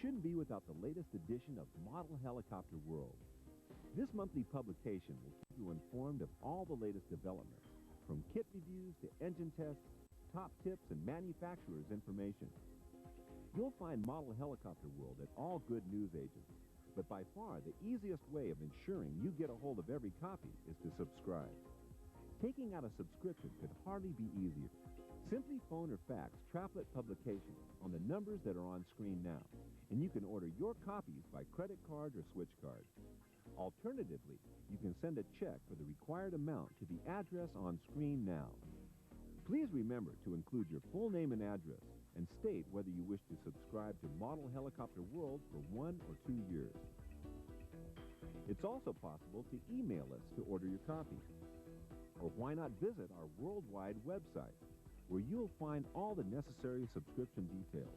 shouldn't be without the latest edition of Model Helicopter World. This monthly publication will keep you informed of all the latest developments, from kit reviews to engine tests, top tips, and manufacturer's information. You'll find Model Helicopter World at all good news agents, but by far the easiest way of ensuring you get a hold of every copy is to subscribe. Taking out a subscription could hardly be easier. Simply phone or fax Traplet Publications on the numbers that are on screen now, and you can order your copies by credit card or switch card. Alternatively, you can send a check for the required amount to the address on screen now. Please remember to include your full name and address and state whether you wish to subscribe to Model Helicopter World for 1 or 2 years. It's also possible to email us to order your copy. Or why not visit our worldwide website, where you'll find all the necessary subscription details.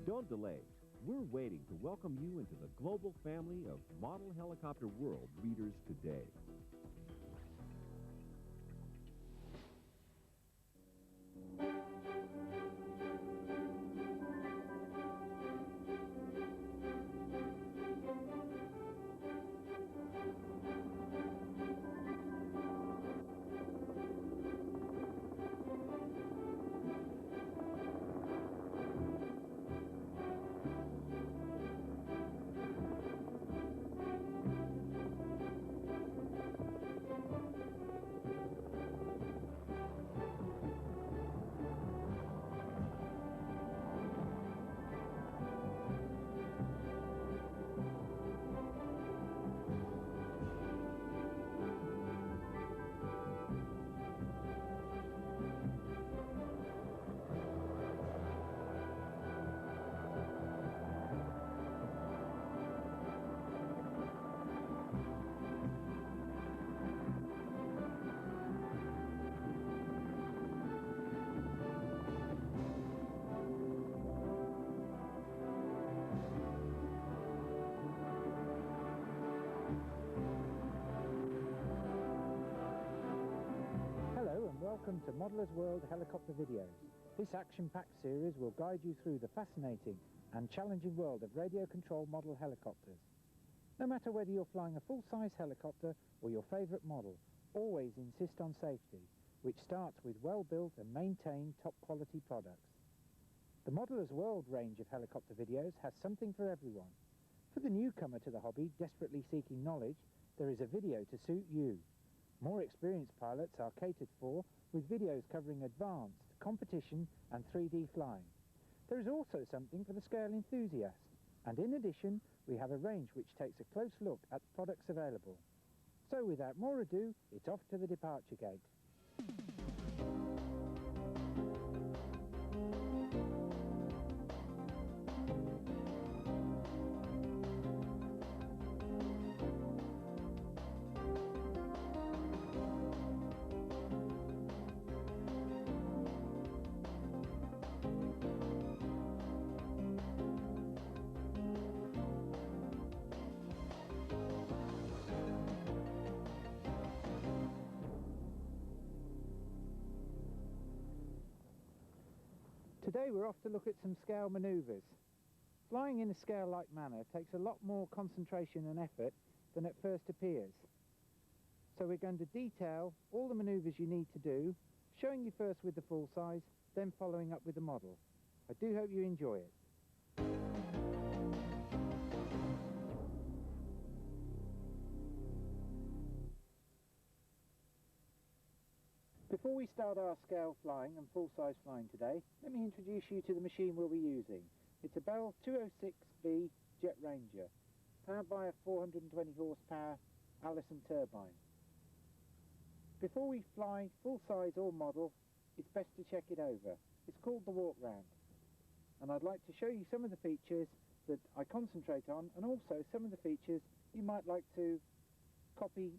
Don't delay. We're waiting to welcome you into the global family of Model Helicopter World readers today. Welcome to Modeller's World Helicopter Videos. This action-packed series will guide you through the fascinating and challenging world of radio-controlled model helicopters. No matter whether you're flying a full-size helicopter or your favourite model, always insist on safety, which starts with well-built and maintained top-quality products. The Modeller's World range of helicopter videos has something for everyone. For the newcomer to the hobby desperately seeking knowledge, there is a video to suit you. More experienced pilots are catered for with videos covering advanced, competition and 3D flying. There is also something for the scale enthusiast, and in addition we have a range which takes a close look at the products available. So without more ado, it's off to the departure gate. Today we're off to look at some scale manoeuvres. Flying in a scale-like manner takes a lot more concentration and effort than at first appears. So we're going to detail all the manoeuvres you need to do, showing you first with the full size, then following up with the model. I do hope you enjoy it. Before we start our scale flying and full-size flying today, let me introduce you to the machine we'll be using. It's a Bell 206B Jet Ranger, powered by a 420 horsepower Allison turbine. Before we fly full-size or model, it's best to check it over. It's called the walk round, and I'd like to show you some of the features that I concentrate on, and also some of the features you might like to copy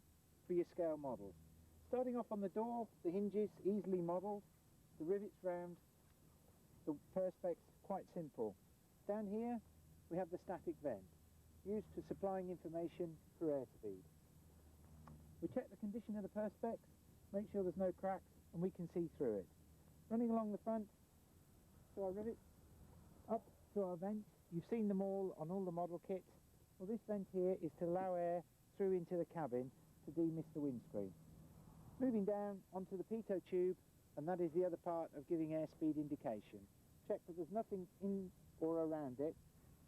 for your scale model. Starting off on the door, the hinges easily modelled, the rivets round, the perspex quite simple. Down here we have the static vent, used for supplying information for airspeed. We check the condition of the perspex, make sure there's no cracks and we can see through it. Running along the front to our rivets, up to our vent, You've seen them all on all the model kits. Well, this vent here is to allow air through into the cabin to demist the windscreen. Moving down onto the pitot tube, and that is the other part of giving airspeed indication. Check that there's nothing in or around it,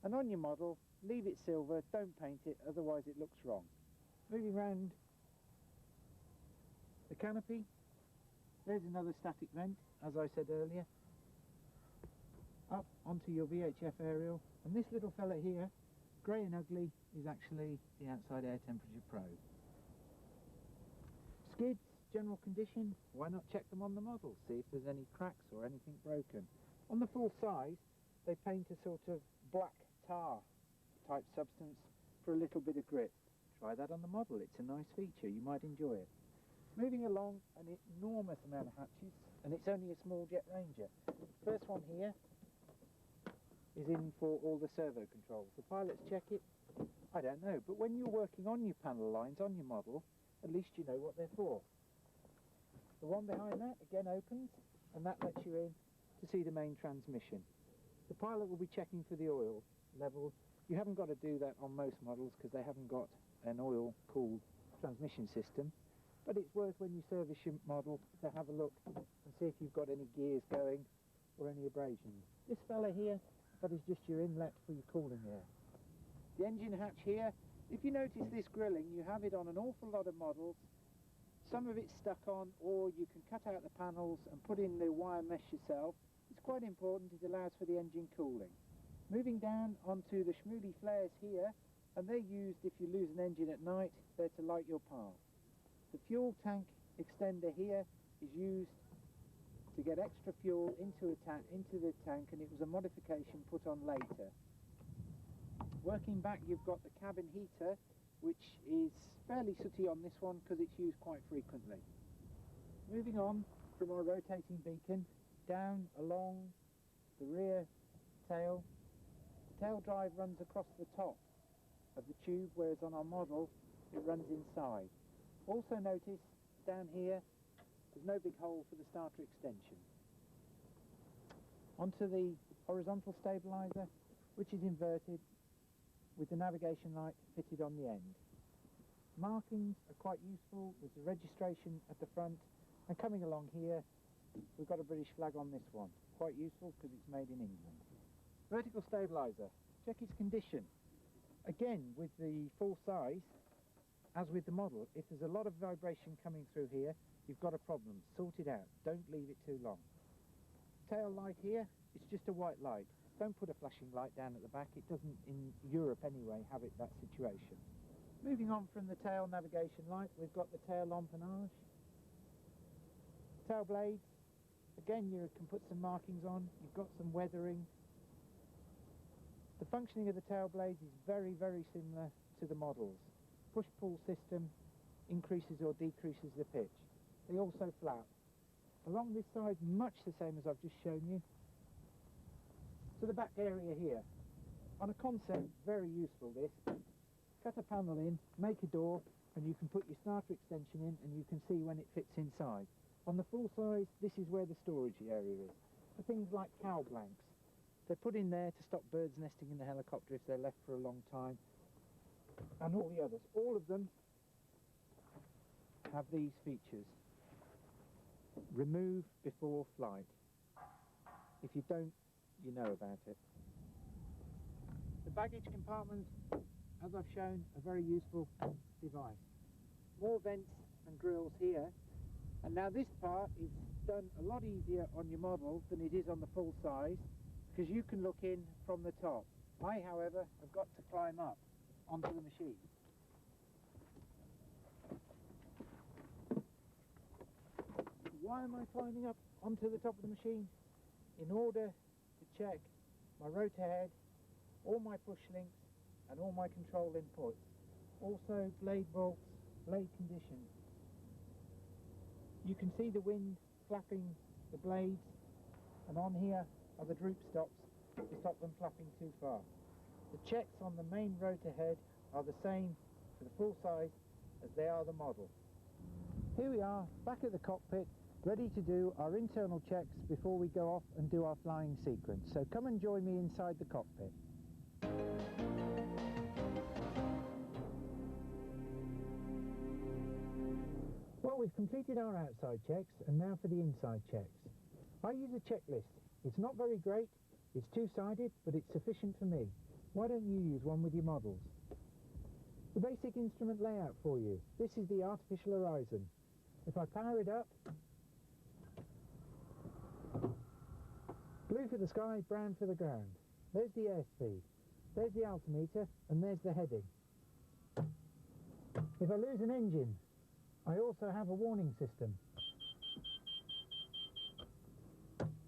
and on your model, leave it silver, don't paint it, otherwise it looks wrong. Moving round the canopy, there's another static vent, as I said earlier. Up onto your VHF aerial, and this little fella here, grey and ugly, is actually the outside air temperature probe. Skids, general condition, why not check them on the model, see if there's any cracks or anything broken. On the full size, they paint a sort of black tar type substance for a little bit of grip. Try that on the model, it's a nice feature, you might enjoy it. Moving along, an enormous amount of hatches, and it's only a small jet Ranger. First one here is in for all the servo controls. The pilots check it, I don't know, but when you're working on your panel lines, on your model, at least you know what they're for. The one behind that again opens, and that lets you in to see the main transmission. The pilot will be checking for the oil level. You haven't got to do that on most models because they haven't got an oil-cooled transmission system, but it's worth when you service your model to have a look and see if you've got any gears going or any abrasions. This fella here, that is just your inlet for your cooling air. The engine hatch here, if you notice this grilling, you have it on an awful lot of models. Some of it's stuck on, or you can cut out the panels and put in the wire mesh yourself. It's quite important, it allows for the engine cooling. Moving down onto the Schmoody flares here, and they're used if you lose an engine at night, they're to light your path. The fuel tank extender here is used to get extra fuel into the tank, and it was a modification put on later. Working back, you've got the cabin heater, which is fairly sooty on this one because it's used quite frequently. Moving on from our rotating beacon, down along the rear tail. The tail drive runs across the top of the tube, whereas on our model it runs inside. Also notice down here there's no big hole for the starter extension. Onto the horizontal stabilizer, which is inverted with the navigation light fitted on the end. Markings are quite useful. There's a registration at the front, and coming along here we've got a British flag on this one. Quite useful because it's made in England. Vertical stabilizer, check its condition. Again, with the full size, as with the model, if there's a lot of vibration coming through here, you've got a problem. Sort it out. Don't leave it too long. Tail light here, it's just a white light. Don't put a flashing light down at the back. It doesn't, in Europe anyway, have it that situation. Moving on from the tail navigation light, we've got the tail empennage. Tail blades, again you can put some markings on. You've got some weathering. The functioning of the tail blades is very, very similar to the models. Push-pull system increases or decreases the pitch. They also flap. Along this side, much the same as I've just shown you. To the back area here. On a concept, very useful this. Cut a panel in, make a door, and you can put your starter extension in and you can see when it fits inside. On the full size, this is where the storage area is. For things like cow blanks. They're put in there to stop birds nesting in the helicopter if they're left for a long time. And all the others. All of them have these features. Remove before flight. If you don't, you know about it. The baggage compartment, as I've shown, a very useful device. More vents and grills here, and now this part is done a lot easier on your model than it is on the full size, because you can look in from the top. I, however, have got to climb up onto the machine. Why am I climbing up onto the top of the machine? In order to check my rotor head, all my push links and all my control inputs. Also blade bolts, blade condition. You can see the wind flapping the blades, and on here are the droop stops to stop them flapping too far. The checks on the main rotor head are the same for the full size as they are the model. Here we are, back at the cockpit, ready to do our internal checks before we go off and do our flying sequence. So come and join me inside the cockpit. Well, we've completed our outside checks, and now for the inside checks. I use a checklist. It's not very great, it's two-sided, but it's sufficient for me. Why don't you use one with your models? The basic instrument layout for you. This is the artificial horizon. If I power it up, blue for the sky, brown for the ground. There's the airspeed, there's the altimeter, and there's the heading. If I lose an engine, I also have a warning system.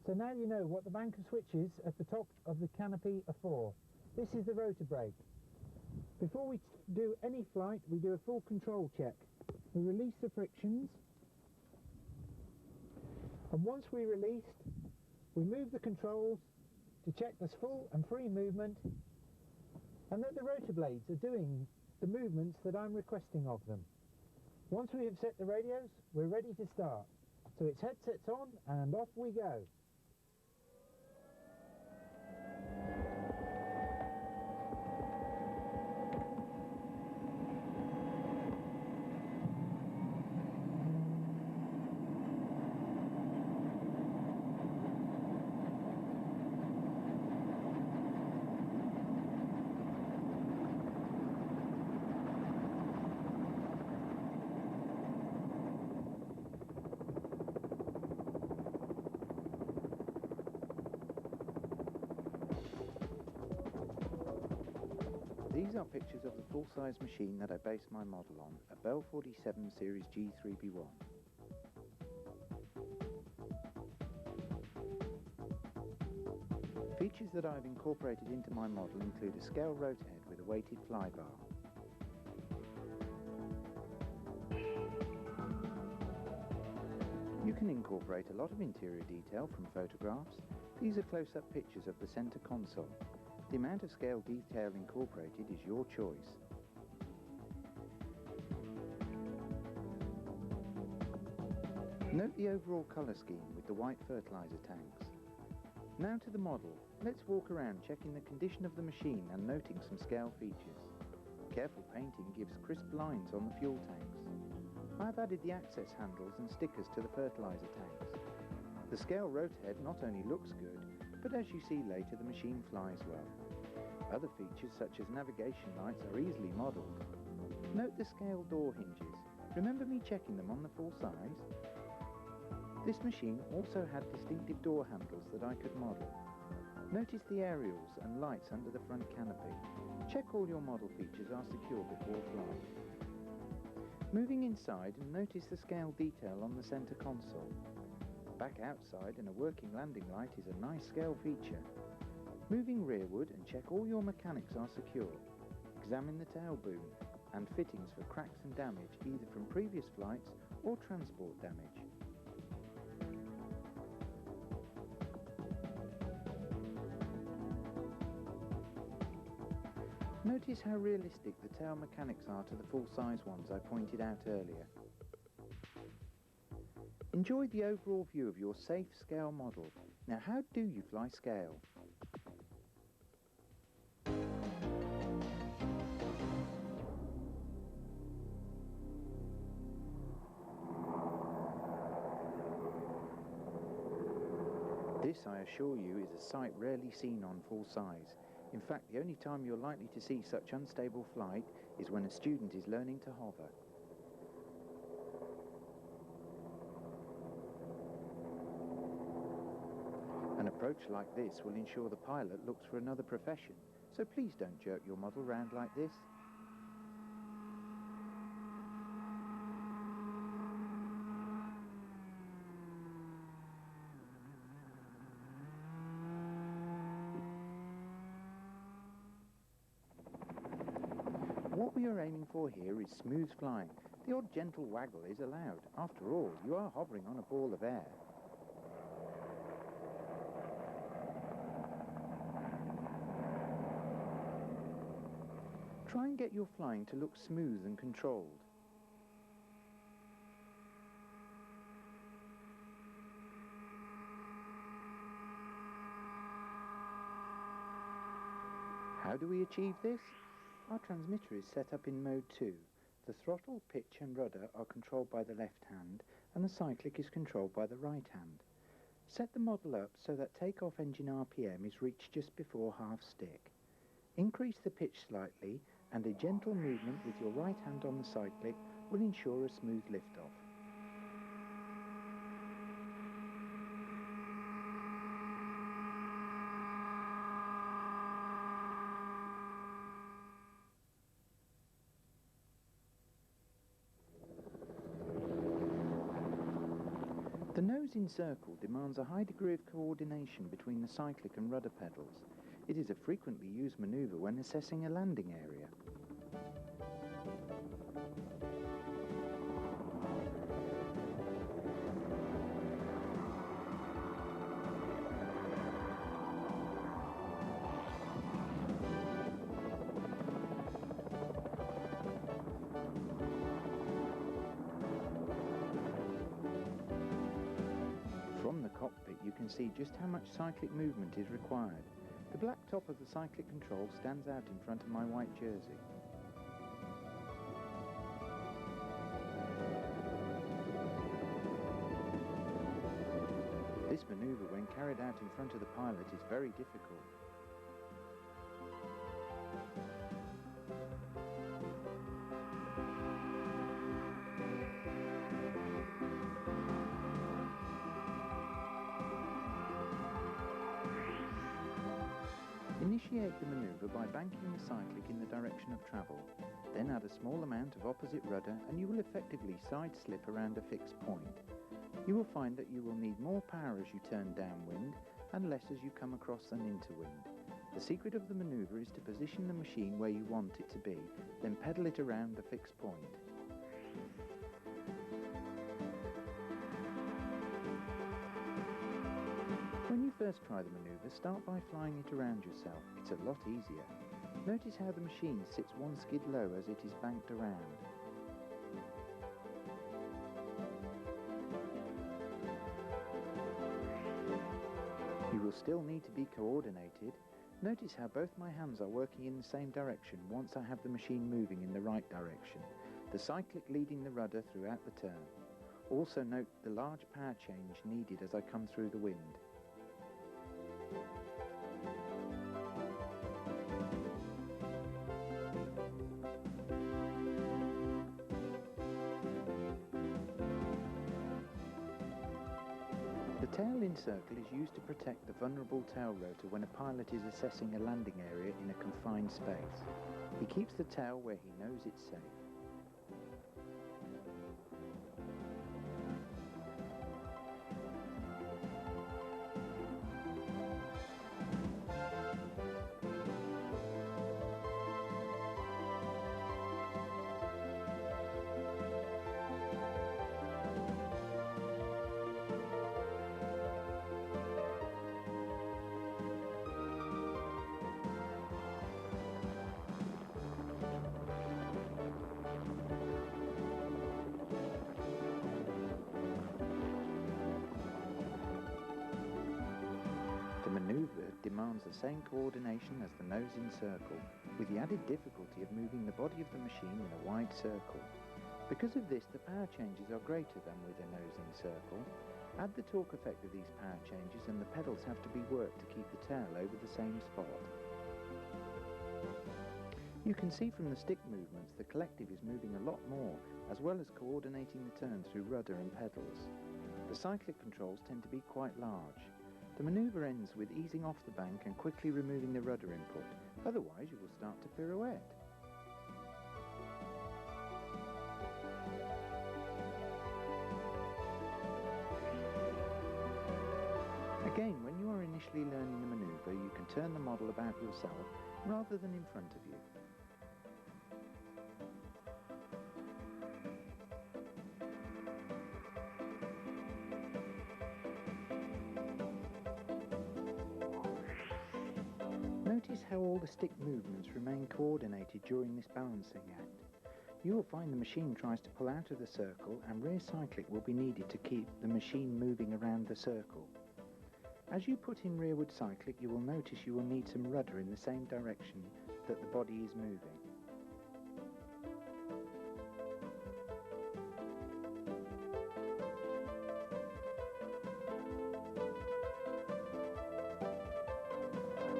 So now you know what the bank of switches at the top of the canopy are for. This is the rotor brake. Before we do any flight, we do a full control check. We release the frictions, and once we released, we move the controls to check there's full and free movement, and that the rotor blades are doing the movements that I'm requesting of them. Once we have set the radios, we're ready to start. So it's headsets on and off we go. These are pictures of the full-size machine that I based my model on, a Bell 47 Series G3B1. Features that I've incorporated into my model include a scale rotor head with a weighted flybar. You can incorporate a lot of interior detail from photographs. These are close-up pictures of the center console. The amount of scale detail incorporated is your choice. Note the overall colour scheme with the white fertilizer tanks. Now to the model. Let's walk around checking the condition of the machine and noting some scale features. Careful painting gives crisp lines on the fuel tanks. I've added the access handles and stickers to the fertilizer tanks. The scale rotor head not only looks good, but as you see later, the machine flies well. Other features such as navigation lights are easily modelled. Note the scale door hinges. Remember me checking them on the full size? This machine also had distinctive door handles that I could model. Notice the aerials and lights under the front canopy. Check all your model features are secure before flight. Moving inside, and notice the scale detail on the centre console. Back outside, and a working landing light is a nice scale feature. Moving rearward and check all your mechanics are secure. Examine the tail boom and fittings for cracks and damage either from previous flights or transport damage. Notice how realistic the tail mechanics are to the full-size ones I pointed out earlier. Enjoy the overall view of your safe scale model. Now how do you fly scale? This, I assure you, is a sight rarely seen on full size. In fact, the only time you're likely to see such unstable flight is when a student is learning to hover. An approach like this will ensure the pilot looks for another profession, so please don't jerk your model round like this. What we are aiming for here is smooth flying. The odd gentle waggle is allowed. After all, you are hovering on a ball of air. Try and get your flying to look smooth and controlled. How do we achieve this? Our transmitter is set up in mode 2. The throttle, pitch and rudder are controlled by the left hand and the cyclic is controlled by the right hand. Set the model up so that takeoff engine RPM is reached just before half stick. Increase the pitch slightly and a gentle movement with your right hand on the cyclic will ensure a smooth liftoff. The nose in circle demands a high degree of coordination between the cyclic and rudder pedals. It is a frequently used manoeuvre when assessing a landing area. From the cockpit you can see just how much cyclic movement is required. The black top of the cyclic control stands out in front of my white jersey. This manoeuvre, when carried out in front of the pilot, is very difficult. Initiate the manoeuvre by banking the cyclic in the direction of travel, then add a small amount of opposite rudder and you will effectively side slip around a fixed point. You will find that you will need more power as you turn downwind and less as you come across and into wind. The secret of the manoeuvre is to position the machine where you want it to be, then pedal it around the fixed point. When you first try the manoeuvre, start by flying it around yourself. It's a lot easier. Notice how the machine sits one skid low as it is banked around. You will still need to be coordinated. Notice how both my hands are working in the same direction once I have the machine moving in the right direction. The cyclic leading the rudder throughout the turn. Also note the large power change needed as I come through the wind. The tail in circle is used to protect the vulnerable tail rotor when a pilot is assessing a landing area in a confined space. He keeps the tail where he knows it's safe. The manoeuvre demands the same coordination as the nose in circle, with the added difficulty of moving the body of the machine in a wide circle. Because of this, the power changes are greater than with a nose in circle. Add the torque effect of these power changes and the pedals have to be worked to keep the tail over the same spot. You can see from the stick movements the collective is moving a lot more, as well as coordinating the turn through rudder and pedals. The cyclic controls tend to be quite large. The manoeuvre ends with easing off the bank and quickly removing the rudder input, otherwise you will start to pirouette. Again, when you are initially learning the manoeuvre, you can turn the model about yourself rather than in front of you. Notice how all the stick movements remain coordinated during this balancing act. You will find the machine tries to pull out of the circle and rear cyclic will be needed to keep the machine moving around the circle. As you put in rearward cyclic, you will notice you will need some rudder in the same direction that the body is moving.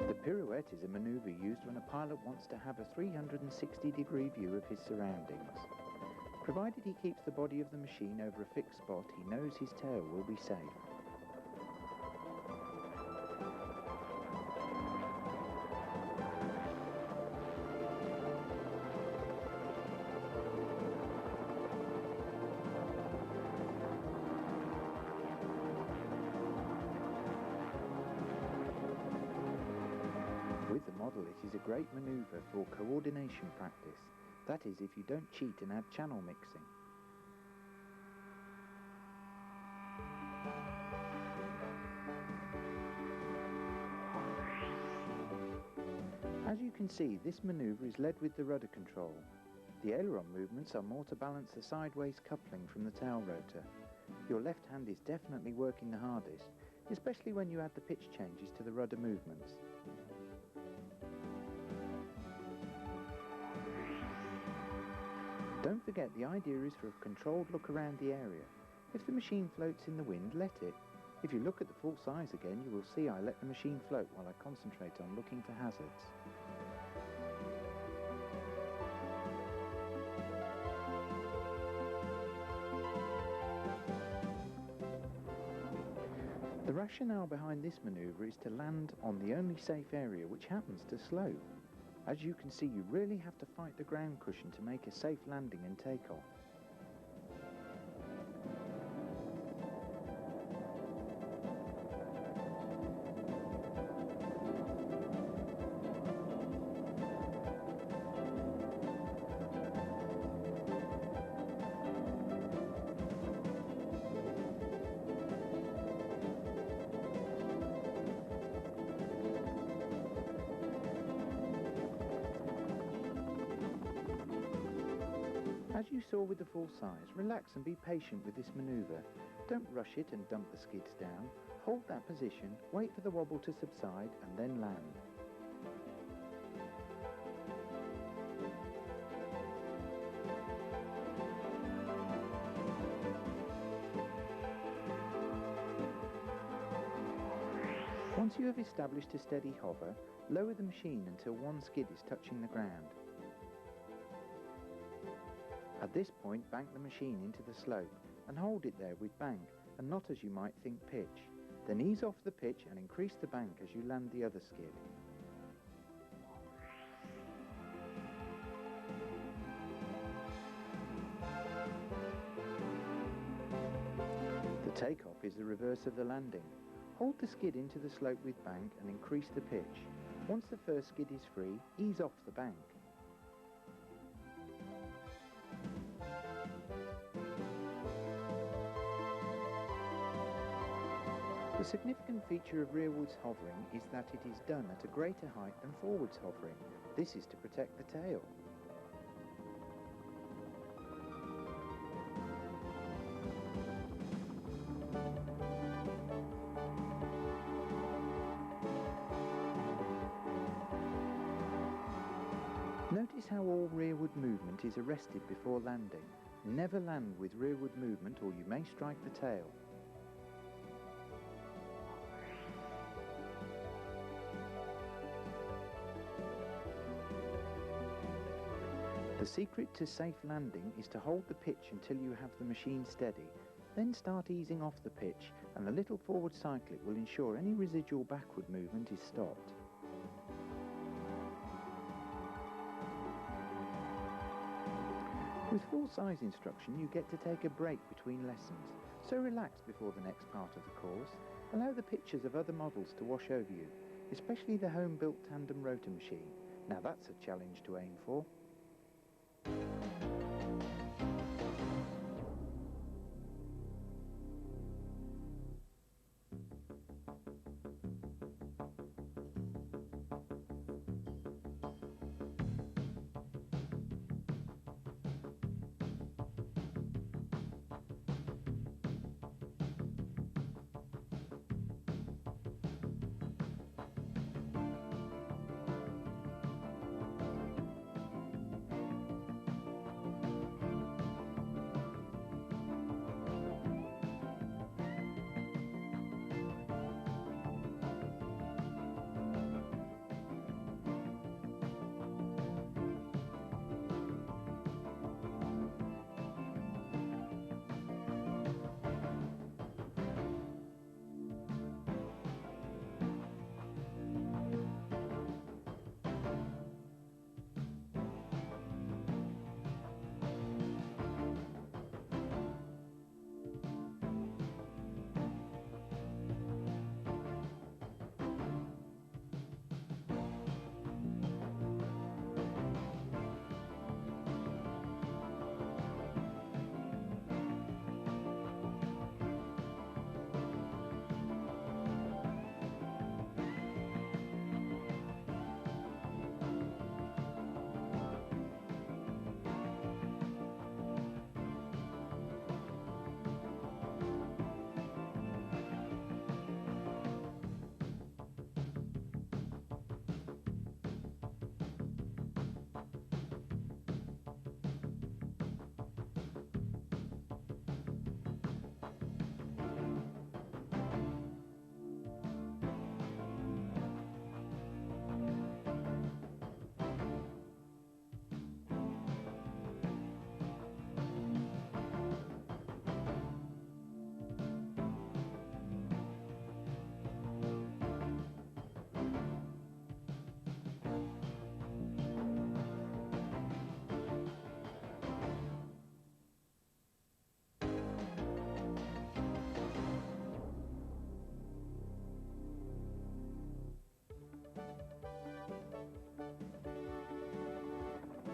The pirouette is a manoeuvre used when a pilot wants to have a 360-degree view of his surroundings. Provided he keeps the body of the machine over a fixed spot, he knows his tail will be safe. With the model, it is a great manoeuvre for coordination practice. That is, if you don't cheat and add channel mixing. As you can see, this manoeuvre is led with the rudder control. The aileron movements are more to balance the sideways coupling from the tail rotor. Your left hand is definitely working the hardest, especially when you add the pitch changes to the rudder movements. Don't forget, the idea is for a controlled look around the area. If the machine floats in the wind, let it. If you look at the full size again, you will see I let the machine float while I concentrate on looking for hazards. The rationale behind this manoeuvre is to land on the only safe area, which happens to slope. As you can see, you really have to fight the ground cushion to make a safe landing and takeoff. As you saw with the full size, relax and be patient with this manoeuvre. Don't rush it and dump the skids down. Hold that position, wait for the wobble to subside, and then land. Once you have established a steady hover, lower the machine until one skid is touching the ground. At this point, bank the machine into the slope and hold it there with bank and not, as you might think, pitch. Then ease off the pitch and increase the bank as you land the other skid. The takeoff is the reverse of the landing. Hold the skid into the slope with bank and increase the pitch. Once the first skid is free, ease off the bank. The significant feature of rearwards hovering is that it is done at a greater height than forwards hovering. This is to protect the tail. Notice how all rearward movement is arrested before landing. Never land with rearward movement or you may strike the tail. The secret to safe landing is to hold the pitch until you have the machine steady, then start easing off the pitch, and a little forward cyclic will ensure any residual backward movement is stopped. With full size instruction, you get to take a break between lessons, so relax before the next part of the course. Allow the pictures of other models to wash over you, especially the home-built tandem rotor machine. Now that's a challenge to aim for.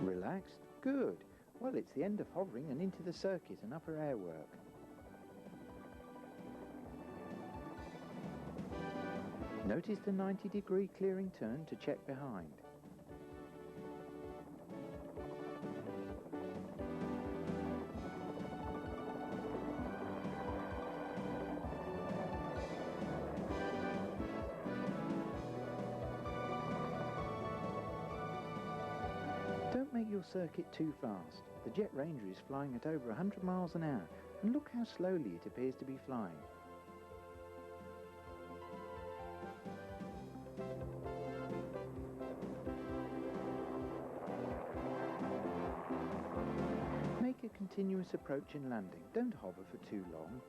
Relaxed? Good. Well, it's the end of hovering and into the circuit and upper air work. Notice the 90-degree clearing turn to check behind. Don't make your circuit too fast. The Jet Ranger is flying at over 100 miles an hour, and look how slowly it appears to be flying. Make a continuous approach in landing. Don't hover for too long.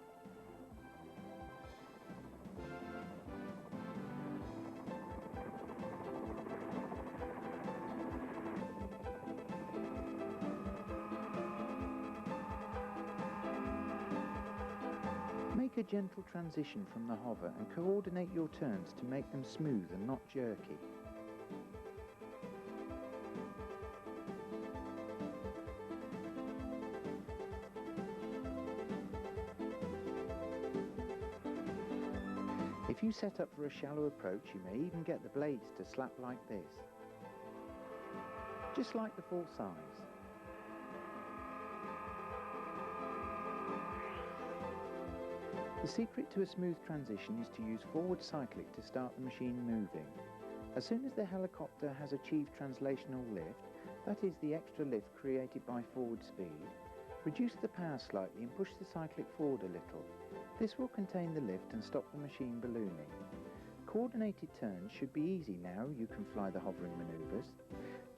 Make a gentle transition from the hover and coordinate your turns to make them smooth and not jerky. If you set up for a shallow approach, you may even get the blades to slap like this, just like the full size. The secret to a smooth transition is to use forward cyclic to start the machine moving. As soon as the helicopter has achieved translational lift, that is the extra lift created by forward speed, reduce the power slightly and push the cyclic forward a little. This will contain the lift and stop the machine ballooning. Coordinated turns should be easy now you can fly the hovering manoeuvres.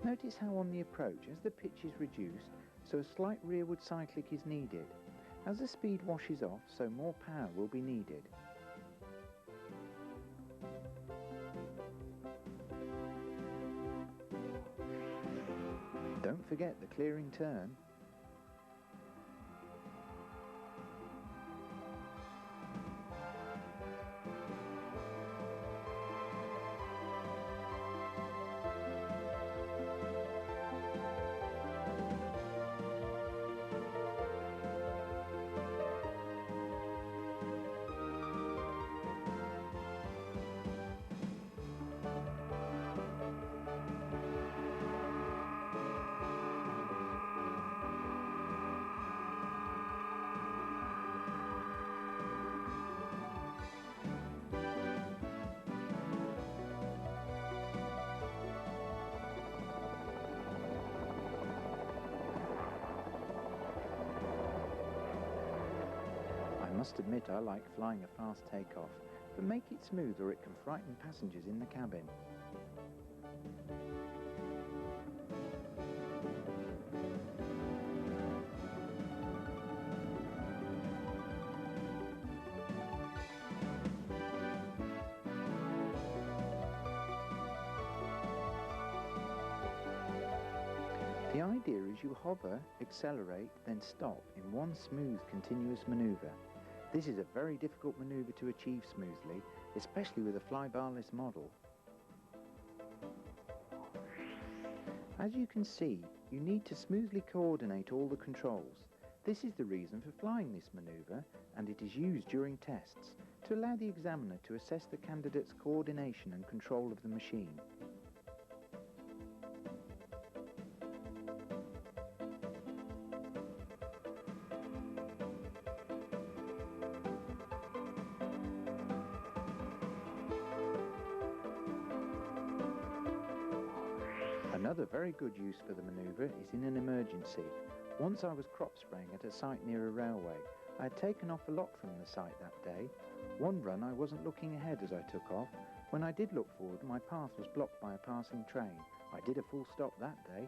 Notice how on the approach, as the pitch is reduced, so a slight rearward cyclic is needed. As the speed washes off, so more power will be needed. Don't forget the clearing turn. I must admit I like flying a fast takeoff, but make it smooth or it can frighten passengers in the cabin. The idea is you hover, accelerate, then stop in one smooth, continuous manoeuvre. This is a very difficult manoeuvre to achieve smoothly, especially with a flybarless model. As you can see, you need to smoothly coordinate all the controls. This is the reason for flying this manoeuvre, and it is used during tests to allow the examiner to assess the candidate's coordination and control of the machine. Another very good use for the manoeuvre is in an emergency. Once I was crop spraying at a site near a railway. I had taken off a lot from the site that day. One run I wasn't looking ahead as I took off. When I did look forward, my path was blocked by a passing train. I did a full stop that day.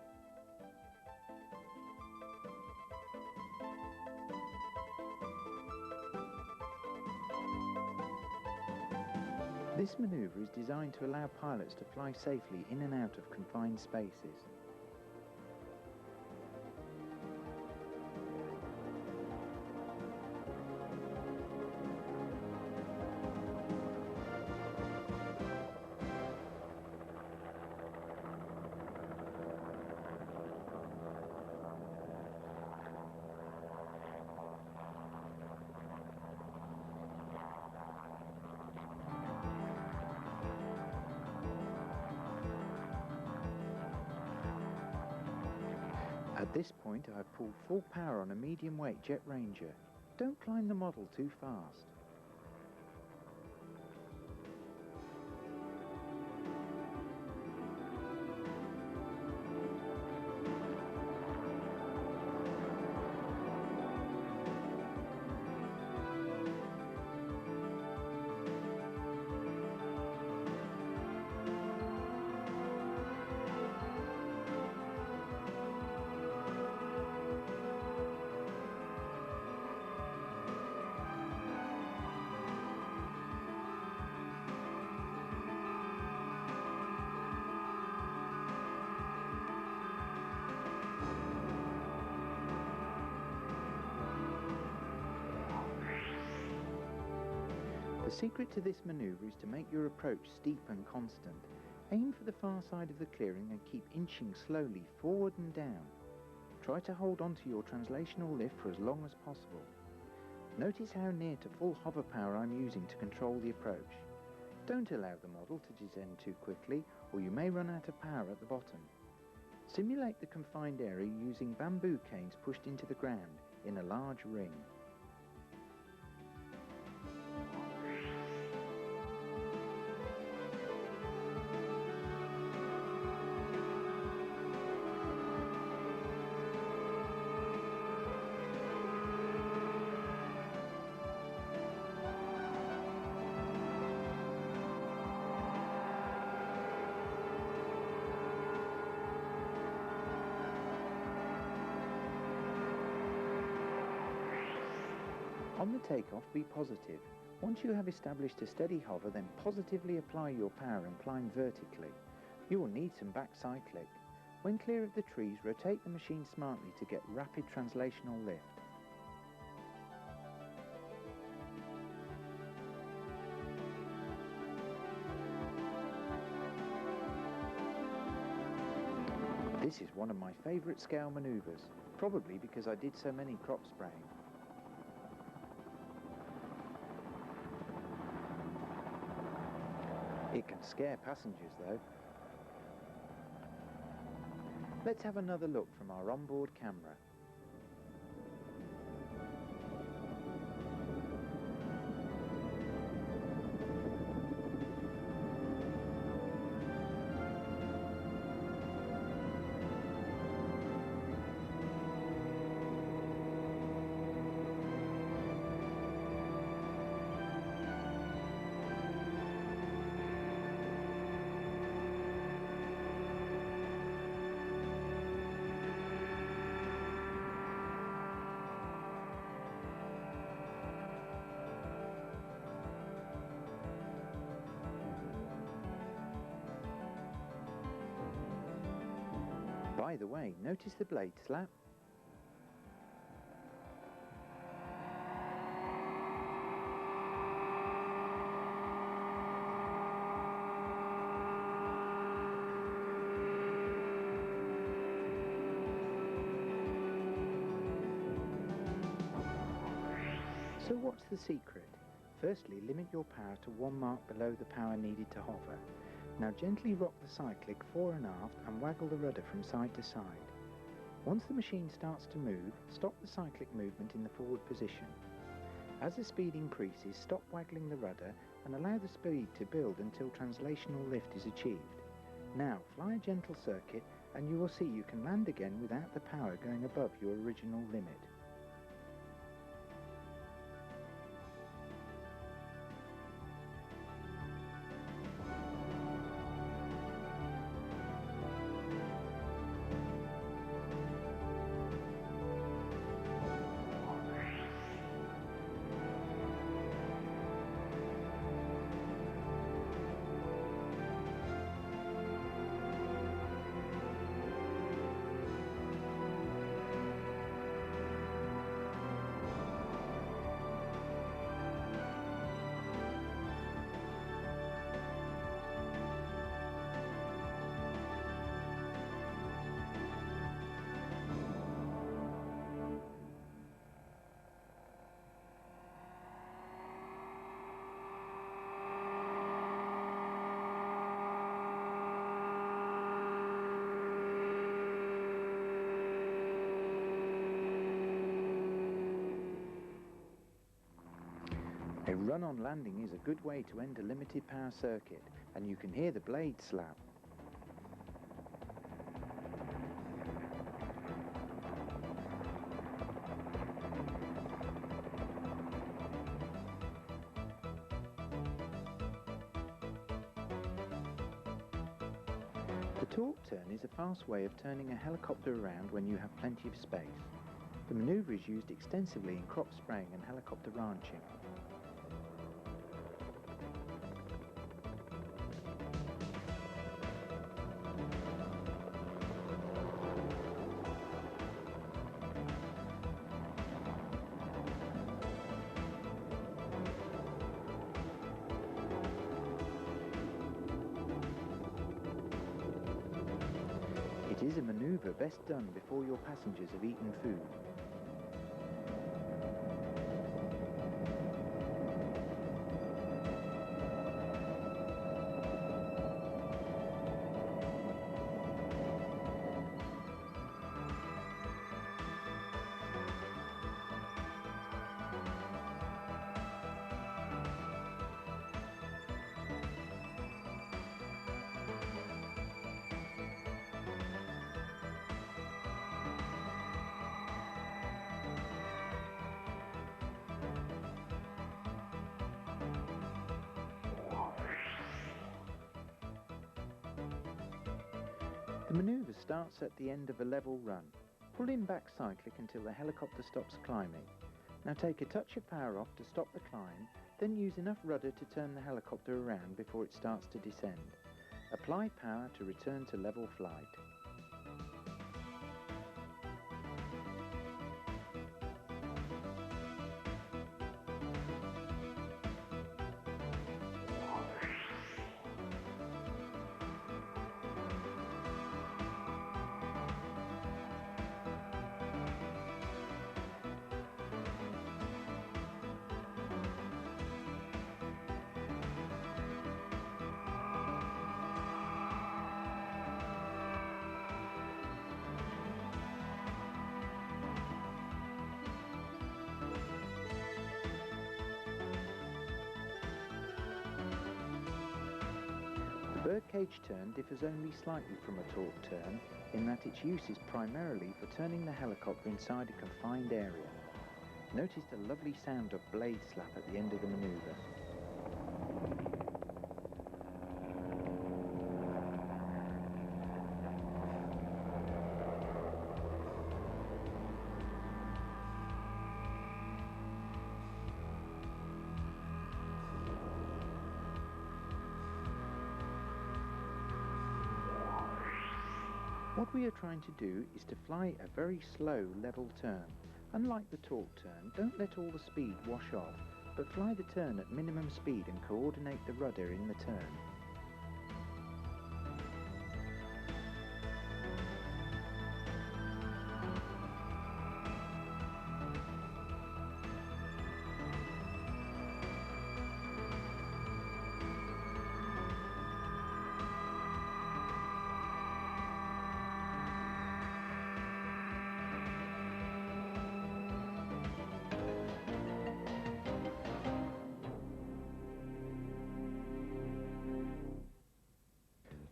This manoeuvre is designed to allow pilots to fly safely in and out of confined spaces. At this point, I've pulled full power on a medium weight Jet Ranger. Don't climb the model too fast. The secret to this manoeuvre is to make your approach steep and constant. Aim for the far side of the clearing and keep inching slowly forward and down. Try to hold on to your translational lift for as long as possible. Notice how near to full hover power I'm using to control the approach. Don't allow the model to descend too quickly, or you may run out of power at the bottom. Simulate the confined area using bamboo canes pushed into the ground in a large ring. On the takeoff, be positive. Once you have established a steady hover, then positively apply your power and climb vertically. You will need some back cyclic. When clear of the trees, rotate the machine smartly to get rapid translational lift. This is one of my favourite scale manoeuvres, probably because I did so many crop spraying. It can scare passengers though. Let's have another look from our onboard camera. By the way, notice the blade slap? So what's the secret? Firstly, limit your power to 1 mark below the power needed to hover. Now gently rock the cyclic fore and aft and waggle the rudder from side to side. Once the machine starts to move, stop the cyclic movement in the forward position. As the speed increases, stop waggling the rudder and allow the speed to build until translational lift is achieved. Now fly a gentle circuit and you will see you can land again without the power going above your original limit. run on landing is a good way to end a limited power circuit, and you can hear the blade slap. The torque turn is a fast way of turning a helicopter around when you have plenty of space. The manoeuvre is used extensively in crop spraying and helicopter ranching. It is a manoeuvre best done before your passengers have eaten food. The manoeuvre starts at the end of a level run. Pull in back cyclic until the helicopter stops climbing. Now take a touch of power off to stop the climb, then use enough rudder to turn the helicopter around before it starts to descend. Apply power to return to level flight. The birdcage turn differs only slightly from a torque turn in that its use is primarily for turning the helicopter inside a confined area. Notice the lovely sound of blade slap at the end of the manoeuvre. What we are trying to do is to fly a very slow level turn. Unlike the torque turn, don't let all the speed wash off, but fly the turn at minimum speed and coordinate the rudder in the turn.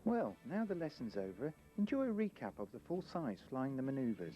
Well, now the lesson's over, enjoy a recap of the full size flying the manoeuvres.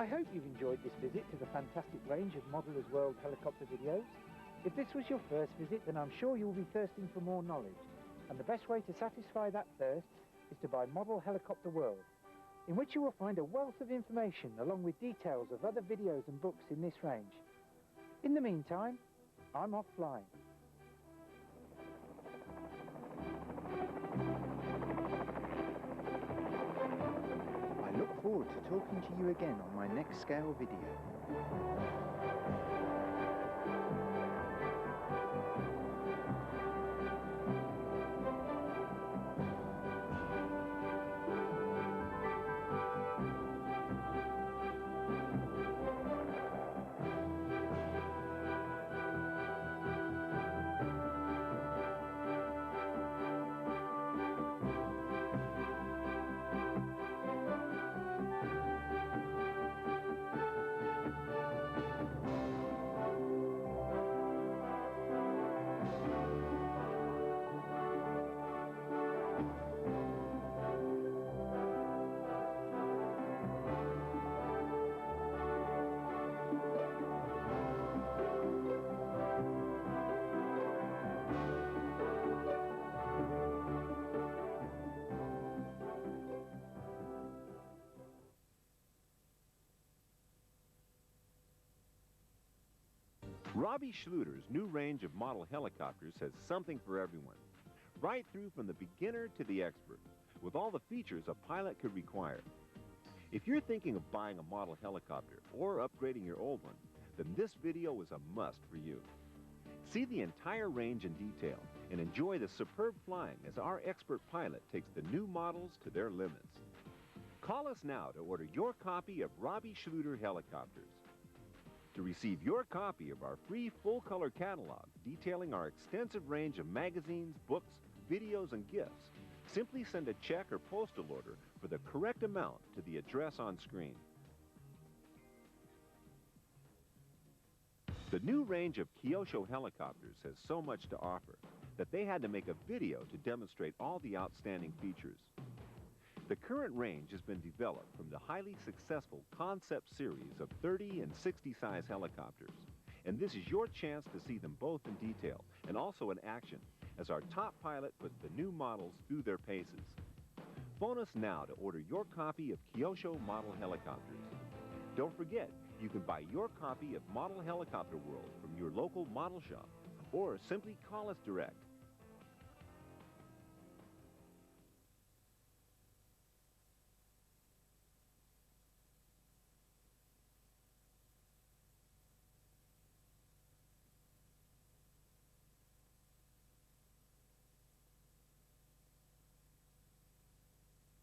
I hope you've enjoyed this visit to the fantastic range of Modeller's World helicopter videos. If this was your first visit, then I'm sure you will be thirsting for more knowledge. And the best way to satisfy that thirst is to buy Model Helicopter World, in which you will find a wealth of information along with details of other videos and books in this range. In the meantime, I'm off flying. I look forward to talking to you again on my next scale video. Robbie Schluter's new range of model helicopters has something for everyone, right through from the beginner to the expert, with all the features a pilot could require. If you're thinking of buying a model helicopter or upgrading your old one, then this video is a must for you. See the entire range in detail and enjoy the superb flying as our expert pilot takes the new models to their limits. Call us now to order your copy of Robbie Schluter helicopters. To receive your copy of our free full-color catalog detailing our extensive range of magazines, books, videos, and gifts, simply send a check or postal order for the correct amount to the address on screen. The new range of Kyosho helicopters has so much to offer that they had to make a video to demonstrate all the outstanding features. The current range has been developed from the highly successful concept series of 30 and 60 size helicopters, and this is your chance to see them both in detail and also in action as our top pilot puts the new models through their paces. Phone us now to order your copy of Kyosho model helicopters. Don't forget, you can buy your copy of Model Helicopter World from your local model shop or simply call us direct